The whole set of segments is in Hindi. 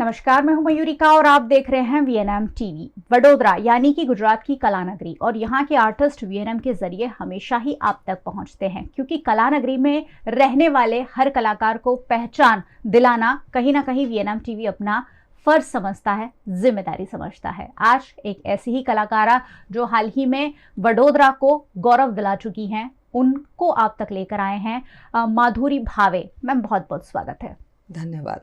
नमस्कार, मैं हूं मयूरिका और आप देख रहे हैं वीएनएम टीवी। वडोदरा यानी कि गुजरात की कला नगरी और यहाँ के आर्टिस्ट वीएनएम के जरिए हमेशा ही आप तक पहुँचते हैं, क्योंकि कला नगरी में रहने वाले हर कलाकार को पहचान दिलाना कहीं ना कहीं वीएनएम टीवी अपना फर्ज समझता है, जिम्मेदारी समझता है। आज एक ऐसी ही कलाकारा जो हाल ही में वडोदरा को गौरव दिला चुकी हैं, उनको आप तक लेकर आए हैं। माधुरी भावे मैम, बहुत बहुत स्वागत है। धन्यवाद।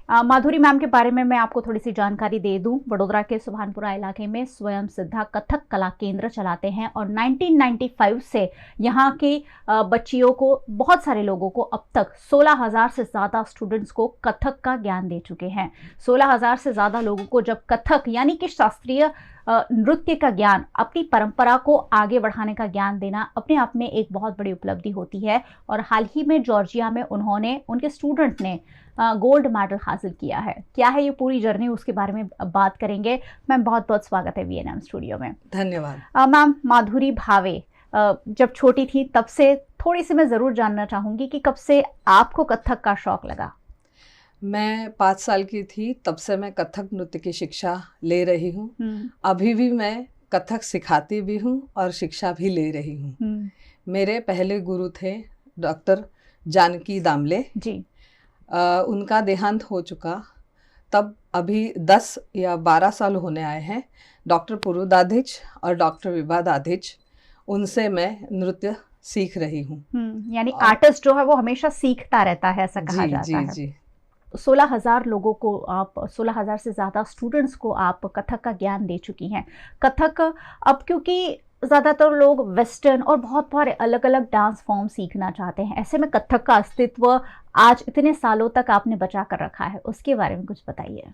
माधुरी मैम के बारे में मैं आपको थोड़ी सी जानकारी दे दूं। वडोदरा के सुभानपुरा इलाके में स्वयं सिद्धा कथक कला केंद्र चलाते हैं और 1995 से यहाँ के बच्चियों को, बहुत सारे लोगों को, अब तक 16,000 से ज़्यादा स्टूडेंट्स को कथक का ज्ञान दे चुके हैं। 16,000 से ज़्यादा लोगों को जब कथक यानी कि शास्त्रीय नृत्य का ज्ञान, अपनी परंपरा को आगे बढ़ाने का ज्ञान देना अपने आप में एक बहुत बड़ी उपलब्धि होती है। और हाल ही में जॉर्जिया में उनके स्टूडेंट ने गोल्ड मेडल हासिल किया है। क्या है ये पूरी जर्नी, उसके बारे में बात करेंगे। मैम, बहुत बहुत स्वागत है वीएनएम स्टूडियो में। धन्यवाद। मैम, माधुरी भावे जब छोटी थी तब से थोड़ी सी मैं ज़रूर जानना चाहूँगी कि कब से आपको कथक का शौक लगा। मैं 5 साल की थी तब से मैं कथक नृत्य की शिक्षा ले रही हूँ। अभी भी मैं कथक सिखाती भी हूँ और शिक्षा भी ले रही हूँ। मेरे पहले गुरु थे डॉक्टर जानकी दामले जी। उनका देहांत हो चुका, तब अभी 10 या 12 साल होने आए हैं। डॉक्टर पुरु दाधिच और डॉक्टर विभा दाधिच, उनसे मैं नृत्य सीख रही हूँ। यानी आर्टिस्ट जो है वो हमेशा सीखता रहता है, ऐसा कहा जाता है। जी। 16,000 लोगों को आप, 16,000 से ज़्यादा स्टूडेंट्स को आप कथक का ज्ञान दे चुकी हैं। कथक अब, क्योंकि ज़्यादातर लोग वेस्टर्न और बहुत सारे अलग अलग डांस फॉर्म सीखना चाहते हैं, ऐसे में कथक का अस्तित्व आज इतने सालों तक आपने बचा कर रखा है, उसके बारे में कुछ बताइए।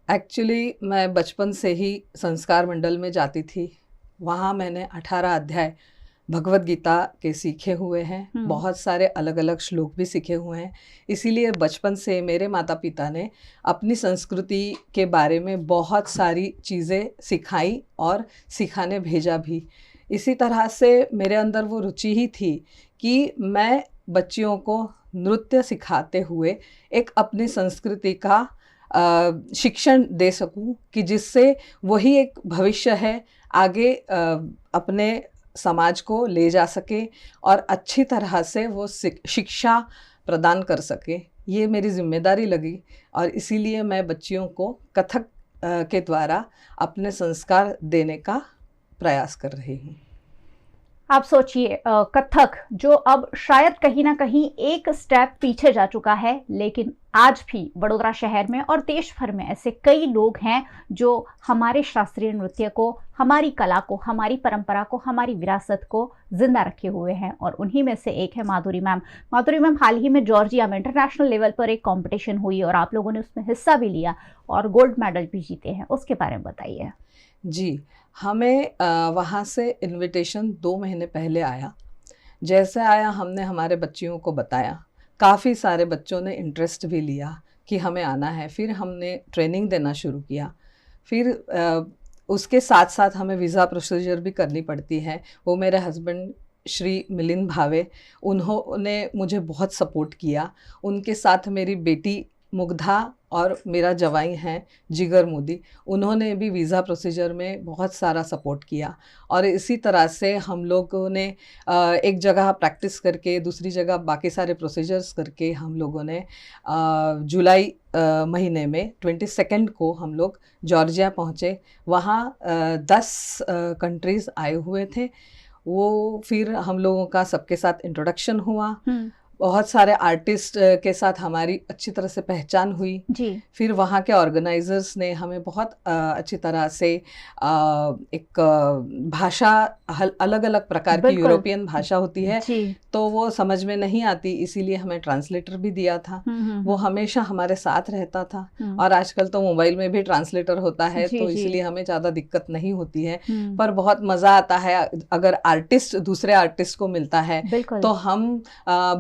एक्चुअली मैं बचपन से ही संस्कार मंडल में जाती थी। वहाँ मैंने 18 अध्याय भगवत गीता के सीखे हुए हैं। बहुत सारे अलग अलग श्लोक भी सीखे हुए हैं। इसीलिए बचपन से मेरे माता पिता ने अपनी संस्कृति के बारे में बहुत सारी चीज़ें सिखाई और सिखाने भेजा भी। इसी तरह से मेरे अंदर वो रुचि ही थी कि मैं बच्चियों को नृत्य सिखाते हुए एक अपनी संस्कृति का शिक्षण दे सकूं, कि जिससे वही एक भविष्य है, आगे अपने समाज को ले जा सके और अच्छी तरह से वो शिक्षा प्रदान कर सके। ये मेरी जिम्मेदारी लगी और इसीलिए मैं बच्चियों को कथक के द्वारा अपने संस्कार देने का प्रयास कर रही हूँ। आप सोचिए, कथक जो अब शायद कहीं ना कहीं एक स्टेप पीछे जा चुका है, लेकिन आज भी वडोदरा शहर में और देश भर में ऐसे कई लोग हैं जो हमारे शास्त्रीय नृत्य को, हमारी कला को, हमारी परंपरा को, हमारी विरासत को जिंदा रखे हुए हैं, और उन्हीं में से एक है माधुरी मैम। माधुरी मैम, हाल ही में जॉर्जिया में इंटरनेशनल लेवल पर एक कंपटीशन हुई और आप लोगों ने उसमें हिस्सा भी लिया और गोल्ड मेडल भी जीते हैं, उसके बारे में बताइए। जी, हमें वहाँ से इनविटेशन 2 महीने पहले आया। जैसे आया, हमने हमारे बच्चियों को बताया। काफ़ी सारे बच्चों ने इंटरेस्ट भी लिया कि हमें आना है। फिर हमने ट्रेनिंग देना शुरू किया। फिर उसके साथ साथ हमें वीज़ा प्रोसीजर भी करनी पड़ती है। वो मेरे हस्बैंड श्री मिलिंद भावे, उन्होंने मुझे बहुत सपोर्ट किया। उनके साथ मेरी बेटी मुग्धा और मेरा जवाई हैं जिगर मोदी, उन्होंने भी वीज़ा प्रोसीजर में बहुत सारा सपोर्ट किया। और इसी तरह से हम लोगों ने एक जगह प्रैक्टिस करके, दूसरी जगह बाकी सारे प्रोसीजर्स करके, हम लोगों ने जुलाई महीने में 22 को हम लोग जॉर्जिया पहुँचे। वहाँ 10 कंट्रीज़ आए हुए थे। वो फिर हम लोगों का सबके साथ इंट्रोडक्शन हुआ। बहुत सारे आर्टिस्ट के साथ हमारी अच्छी तरह से पहचान हुई जी। फिर वहाँ के ऑर्गेनाइजर्स ने हमें बहुत अच्छी तरह से एक भाषा, अलग अलग प्रकार की यूरोपियन भाषा होती है तो वो समझ में नहीं आती, इसीलिए हमें ट्रांसलेटर भी दिया था। वो हमेशा हमारे साथ रहता था। और आजकल तो मोबाइल में भी ट्रांसलेटर होता है, तो इसलिए हमें ज़्यादा दिक्कत नहीं होती है। पर बहुत मज़ा आता है अगर आर्टिस्ट दूसरे आर्टिस्ट को मिलता है तो हम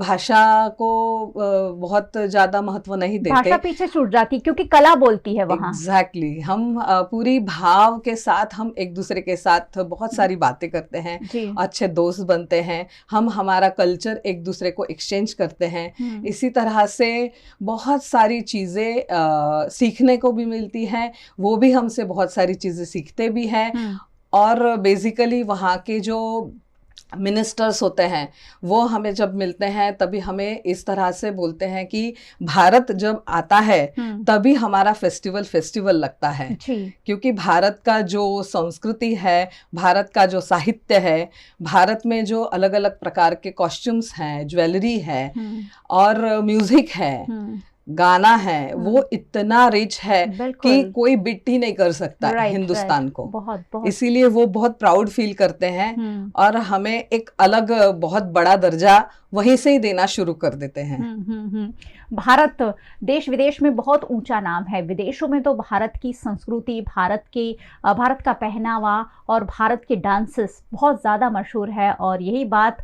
भाषा भाषा को बहुत ज्यादा महत्व नहीं देते। भाषा पीछे छूट जाती क्योंकि कला बोलती है वहाँ। एग्जैक्टली हम पूरी भाव के साथ हम एक दूसरे के साथ बहुत सारी बातें करते हैं, अच्छे दोस्त बनते हैं, हम हमारा कल्चर एक दूसरे को एक्सचेंज करते हैं। इसी तरह से बहुत सारी चीज़ें सीखने को भी मिलती हैं, वो भी हमसे बहुत सारी चीज़ें सीखते भी हैं। और बेसिकली वहाँ के जो मिनिस्टर्स होते हैं वो हमें जब मिलते हैं तभी हमें इस तरह से बोलते हैं कि भारत जब आता है तभी हमारा फेस्टिवल लगता है, क्योंकि भारत का जो संस्कृति है, भारत का जो साहित्य है, भारत में जो अलग अलग प्रकार के कॉस्ट्यूम्स हैं, ज्वेलरी है और म्यूजिक है, गाना है, वो इतना रिच है कि कोई बिट ही नहीं कर सकता हिंदुस्तान को। बहुत। इसीलिए वो बहुत प्राउड फील करते हैं और हमें एक अलग बहुत बड़ा दर्जा वहीं से ही देना शुरू कर देते हैं। भारत देश विदेश में बहुत ऊंचा नाम है। विदेशों में तो भारत की संस्कृति, भारत का पहनावा और भारत के डांसेस बहुत ज़्यादा मशहूर है। और यही बात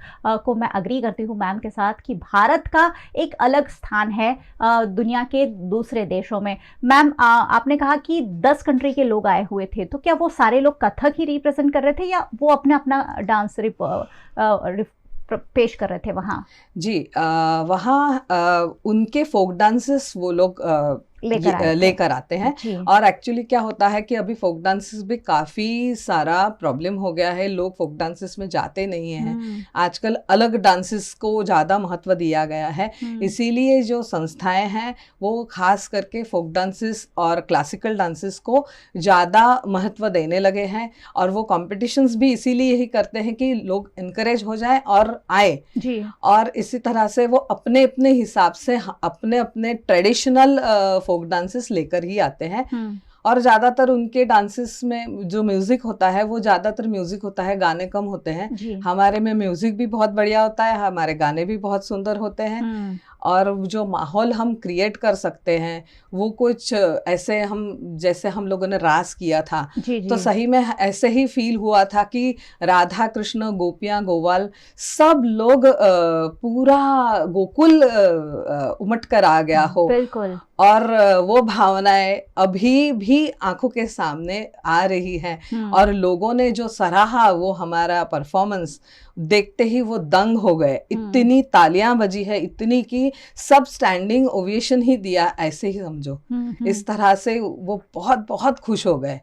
को मैं अग्री करती हूँ मैम के साथ कि भारत का एक अलग स्थान है दुनिया के दूसरे देशों में। मैम आपने कहा कि 10 कंट्री के लोग आए हुए थे, तो क्या वो सारे लोग कथक ही रिप्रेजेंट कर रहे थे या वो अपना डांस पेश कर रहे थे वहाँ? जी, वहाँ उनके फोक डांसेस वो लोग लेकर आते हैं। और एक्चुअली क्या होता है कि अभी फोक डांसेस भी काफी सारा प्रॉब्लम हो गया है, लोग फोक डांसेस में जाते नहीं हैं। आजकल अलग डांसेस को ज्यादा महत्व दिया गया है, इसीलिए जो संस्थाएं हैं वो खास करके फोक डांसेस और क्लासिकल डांसेस को ज्यादा महत्व देने लगे हैं। और वो कॉम्पिटिशन्स भी इसीलिए ही करते हैं कि लोग इनकरेज हो जाए और आए जी। और इसी तरह से वो अपने अपने हिसाब से अपने अपने ट्रेडिशनल फोक डांसेस लेकर ही आते हैं। और ज़्यादातर उनके डांसेस में जो म्यूजिक होता है वो ज़्यादातर म्यूजिक होता है, गाने कम होते हैं। हमारे में म्यूजिक भी बहुत बढ़िया होता है, हमारे गाने भी बहुत सुंदर होते हैं। और जो माहौल हम क्रिएट कर सकते हैं वो कुछ ऐसे, हम जैसे हम लोगों ने रास किया था तो सही में ऐसे ही फील हुआ था कि राधा कृष्ण, गोपियाँ, गोवाल सब लोग पूरा गोकुल उमट कर आ गया हो। बिल्कुल। और वो भावनाएं अभी भी आंखों के सामने आ रही हैं। और लोगों ने जो सराहा वो हमारा परफॉर्मेंस देखते ही वो दंग हो गए। इतनी तालियां बजी है, इतनी कि सब स्टैंडिंग ओवेशन ही दिया, ऐसे ही समझो। इस तरह से वो बहुत बहुत खुश हो गए।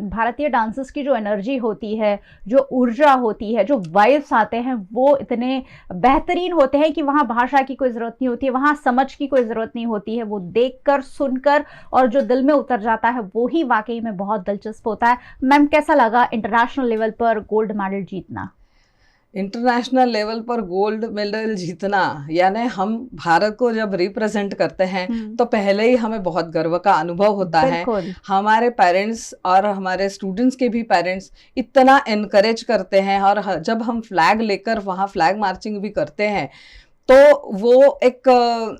भारतीय डांसेस की जो एनर्जी होती है, जो ऊर्जा होती है, जो वाइब्स आते हैं वो इतने बेहतरीन होते हैं कि वहाँ भाषा की कोई ज़रूरत नहीं होती है, वहाँ समझ की कोई ज़रूरत नहीं होती है। वो देखकर, सुनकर और जो दिल में उतर जाता है वो ही वाकई में बहुत दिलचस्प होता है। मैम कैसा लगा इंटरनेशनल लेवल पर गोल्ड मेडल जीतना? इंटरनेशनल लेवल पर गोल्ड मेडल जीतना यानी हम भारत को जब रिप्रेजेंट करते हैं तो पहले ही हमें बहुत गर्व का अनुभव होता है। हमारे पेरेंट्स और हमारे स्टूडेंट्स के भी पेरेंट्स इतना एनकरेज करते हैं। और जब हम फ्लैग लेकर वहाँ फ्लैग मार्चिंग भी करते हैं तो वो एक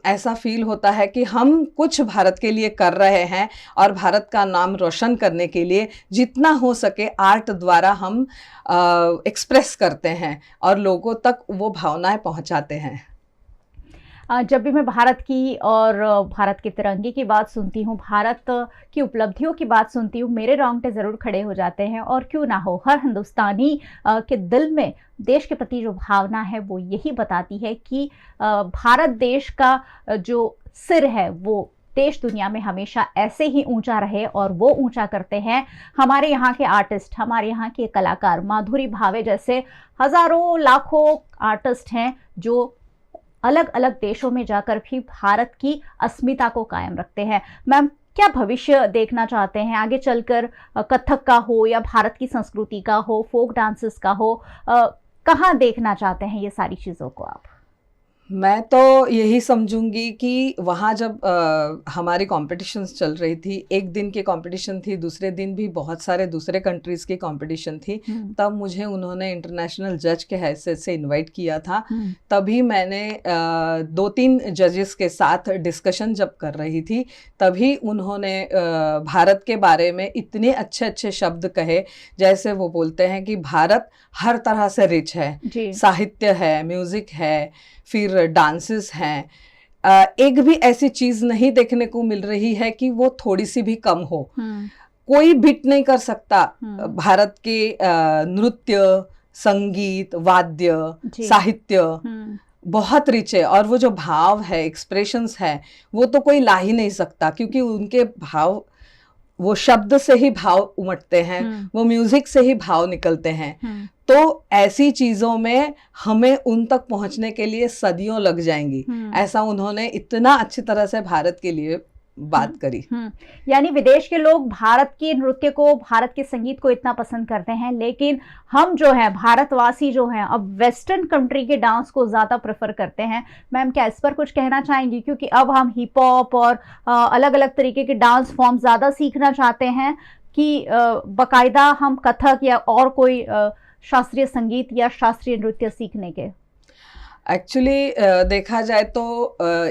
ऐसा फील होता है कि हम कुछ भारत के लिए कर रहे हैं और भारत का नाम रोशन करने के लिए जितना हो सके आर्ट द्वारा हम एक्सप्रेस करते हैं और लोगों तक वो भावनाएं पहुंचाते हैं। जब भी मैं भारत की और भारत के तिरंगे की बात सुनती हूँ, भारत की उपलब्धियों की बात सुनती हूँ, मेरे रोंगटे ज़रूर खड़े हो जाते हैं। और क्यों ना हो, हर हिंदुस्तानी के दिल में देश के प्रति जो भावना है वो यही बताती है कि भारत देश का जो सिर है वो देश दुनिया में हमेशा ऐसे ही ऊंचा रहे। और वो ऊंचा करते हैं हमारे यहाँ के आर्टिस्ट, हमारे यहाँ के कलाकार। माधुरी भावे जैसे हज़ारों लाखों आर्टिस्ट हैं जो अलग अलग देशों में जाकर भी भारत की अस्मिता को कायम रखते हैं। मैम क्या भविष्य देखना चाहते हैं आगे चलकर, कथक का हो या भारत की संस्कृति का हो, फोक डांसेस का हो, कहाँ देखना चाहते हैं ये सारी चीज़ों को आप? मैं तो यही समझूंगी कि वहाँ जब हमारी कॉम्पिटिशन्स चल रही थी, एक दिन की कॉम्पिटिशन थी, दूसरे दिन भी बहुत सारे दूसरे कंट्रीज़ की कॉम्पिटिशन थी, तब मुझे उन्होंने इंटरनेशनल जज के हैसियत से इनवाइट किया था। तभी मैंने 2-3 जजेस के साथ डिस्कशन जब कर रही थी तभी उन्होंने भारत के बारे में इतने अच्छे अच्छे शब्द कहे। जैसे वो बोलते हैं कि भारत हर तरह से रिच है, साहित्य है, म्यूज़िक है, फिर फिर डांसेस हैं, एक भी ऐसी चीज नहीं देखने को मिल रही है कि वो थोड़ी सी भी कम हो। कोई बिट नहीं कर सकता। भारत के नृत्य, संगीत, वाद्य, साहित्य बहुत रिच है, और वो जो भाव है, एक्सप्रेशंस है, वो तो कोई ला ही नहीं सकता, क्योंकि उनके भाव, वो शब्द से ही भाव उमटते हैं, वो म्यूजिक से ही भाव निकलते हैं। तो ऐसी चीजों में हमें उन तक पहुंचने के लिए सदियों लग जाएंगी। ऐसा उन्होंने इतना अच्छी तरह से भारत के लिए बात करी। यानी विदेश के लोग भारत के नृत्य को, भारत के संगीत को इतना पसंद करते हैं, लेकिन हम जो है भारतवासी जो हैं अब वेस्टर्न कंट्री के डांस को ज़्यादा प्रेफर करते हैं। मैम क्या इस पर कुछ कहना चाहेंगी? क्योंकि अब हम हिप हॉप और अलग अलग तरीके के डांस फॉर्म ज़्यादा सीखना चाहते हैं कि बाकायदा हम कथक या और कोई शास्त्रीय संगीत या शास्त्रीय नृत्य सीखने के। एक्चुअली देखा जाए तो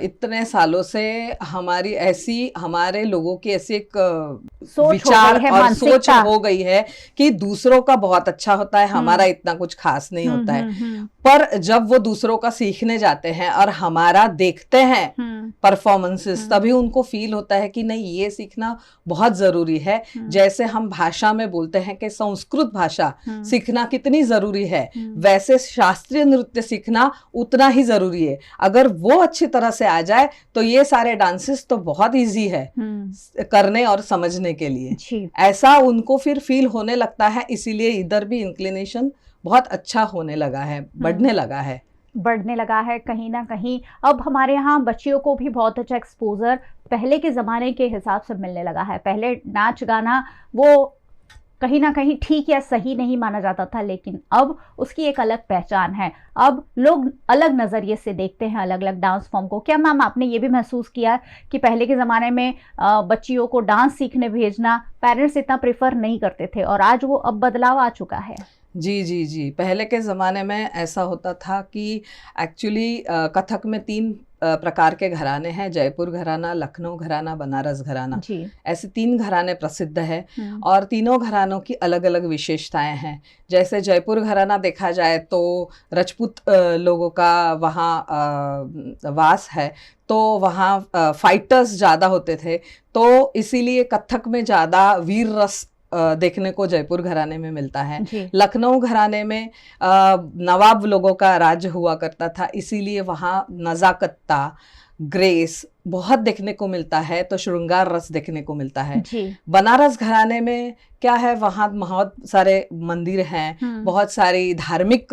इतने सालों से हमारे लोगों की ऐसी एक विचार और सोच हो गई है कि दूसरों का बहुत अच्छा होता है, हमारा इतना कुछ खास नहीं होता है। पर जब वो दूसरों का सीखने जाते हैं और हमारा देखते हैं परफॉर्मेंसेस, तभी उनको फील होता है कि नहीं, ये सीखना बहुत जरूरी है। जैसे हम भाषा में बोलते हैं कि संस्कृत भाषा सीखना कितनी जरूरी है, वैसे शास्त्रीय नृत्य सीखना उतना ही जरूरी है। अगर वो अच्छी तरह से आ जाए तो ये सारे डांसेस तो बहुत इजी है करने और समझने के लिए। ऐसा उनको फिर फील होने लगता है, इसीलिए इधर भी इंक्लिनेशन बहुत अच्छा होने लगा है, बढ़ने लगा है कहीं ना कहीं। अब हमारे यहाँ बच्चियों को भी बहुत अच्छा एक्सपोजर पहले के ज़माने के हिसाब से मिलने लगा है। पहले नाच गाना वो कहीं ना कहीं ठीक या सही नहीं माना जाता था, लेकिन अब उसकी एक अलग पहचान है। अब लोग अलग नज़रिए से देखते हैं अलग अलग डांस फॉर्म को। क्या मैम आपने ये भी महसूस किया कि पहले के ज़माने में बच्चियों को डांस सीखने भेजना पेरेंट्स इतना प्रेफर नहीं करते थे, और आज वो अब बदलाव आ चुका है? जी। पहले के ज़माने में ऐसा होता था कि एक्चुअली कथक में 3 प्रकार के घराने हैं, जयपुर घराना, लखनऊ घराना, बनारस घराना। ऐसे 3 घराने प्रसिद्ध है, और तीनों घरानों की अलग अलग विशेषताएं हैं। जैसे जयपुर घराना देखा जाए तो रजपूत लोगों का वहाँ वास है, तो वहाँ फाइटर्स ज़्यादा होते थे, तो इसीलिए कथक में ज़्यादा वीर रस देखने को जयपुर घराने में मिलता है। लखनऊ घराने में नवाब लोगों का राज्य हुआ करता था, इसीलिए वहाँ नजाकत्ता, ग्रेस बहुत देखने को मिलता है, तो श्रृंगार रस देखने को मिलता है। बनारस घराने में क्या है, वहाँ बहुत सारे मंदिर हैं, बहुत सारी धार्मिक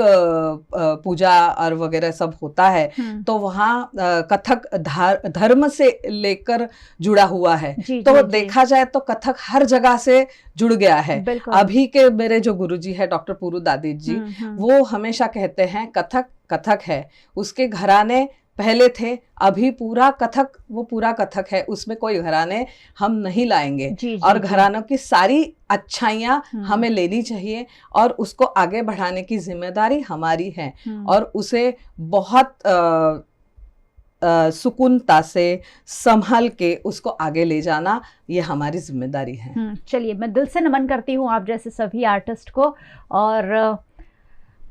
पूजा और वगैरह सब होता है, तो वहाँ कथक धर्म से लेकर जुड़ा हुआ है। तो देखा जाए तो कथक हर जगह से जुड़ गया है। अभी के मेरे जो गुरुजी है डॉक्टर पुरु दादी जी, वो हमेशा कहते हैं कथक कथक है, उसके घराने पहले थे, अभी पूरा कथक है, उसमें कोई घराने हम नहीं लाएंगे। और घरानों की सारी अच्छाइयाँ हमें लेनी चाहिए, और उसको आगे बढ़ाने की जिम्मेदारी हमारी है, और उसे बहुत सुकूनता से संभाल के उसको आगे ले जाना, ये हमारी जिम्मेदारी है। चलिए, मैं दिल से नमन करती हूँ आप जैसे सभी आर्टिस्ट को, और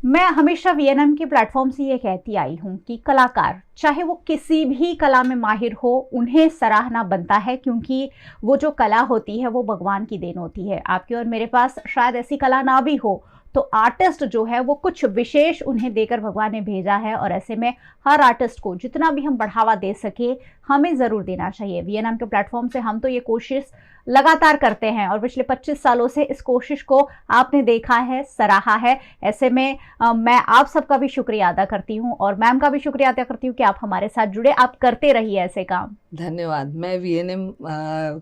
मैं हमेशा वीएनएम के प्लेटफॉर्म से ये कहती आई हूँ कि कलाकार चाहे वो किसी भी कला में माहिर हो, उन्हें सराहना बनता है, क्योंकि वो जो कला होती है वो भगवान की देन होती है। आपके और मेरे पास शायद ऐसी कला ना भी हो, तो आर्टिस्ट जो है वो कुछ विशेष उन्हें देकर भगवान ने भेजा है, और ऐसे में हर आर्टिस्ट को जितना भी हम बढ़ावा दे सके हमें ज़रूर देना चाहिए। वीएनएम के प्लेटफॉर्म से हम तो ये कोशिश लगातार करते हैं, और पिछले 25 सालों से इस कोशिश को आपने देखा है, सराहा है। ऐसे में मैं आप सबका भी शुक्रिया अदा करती हूँ, और मैम का भी शुक्रिया अदा करती हूँ कि आप हमारे साथ जुड़े। आप करते रहिए ऐसे काम। धन्यवाद। मैं वीएनएम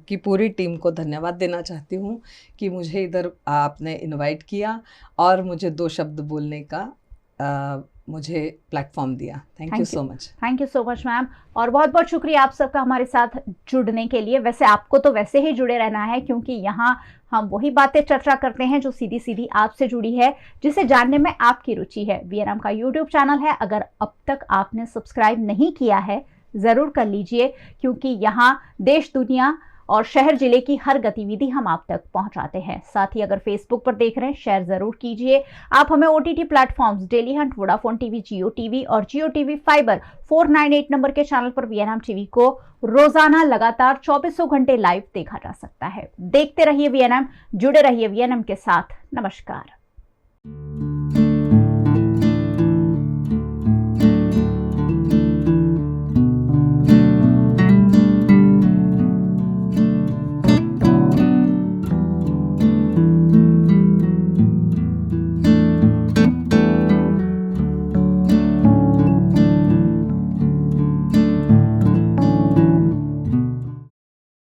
की पूरी टीम को धन्यवाद देना चाहती हूँ कि मुझे इधर आपने इनवाइट किया और मुझे 2 शब्द बोलने का मुझे प्लेटफॉर्म दिया। Thank you so much. Thank you so much ma'am, और बहुत बहुत शुक्रिया आप सबका हमारे साथ जुड़ने के लिए। वैसे आपको तो वैसे ही जुड़े रहना है, क्योंकि यहाँ हम वही बातें चर्चा करते हैं जो सीधी सीधी आपसे जुड़ी है, जिसे जानने में आपकी रुचि है। वीएनएम का यूट्यूब चैनल है, अगर अब तक आपने सब्सक्राइब नहीं किया है ज़रूर कर लीजिए, क्योंकि यहाँ देश दुनिया और शहर जिले की हर गतिविधि हम आप तक पहुंचाते हैं। साथ ही अगर फेसबुक पर देख रहे हैं, शेयर जरूर कीजिए। आप हमें OTT platforms Dailyhunt, Vodafone TV, Jio TV और जियो टीवी फाइबर 498 नंबर के चैनल पर VNM टीवी को रोजाना लगातार 24 घंटे लाइव देखा जा सकता है। देखते रहिए VNM, जुड़े रहिए VNM के साथ। नमस्कार।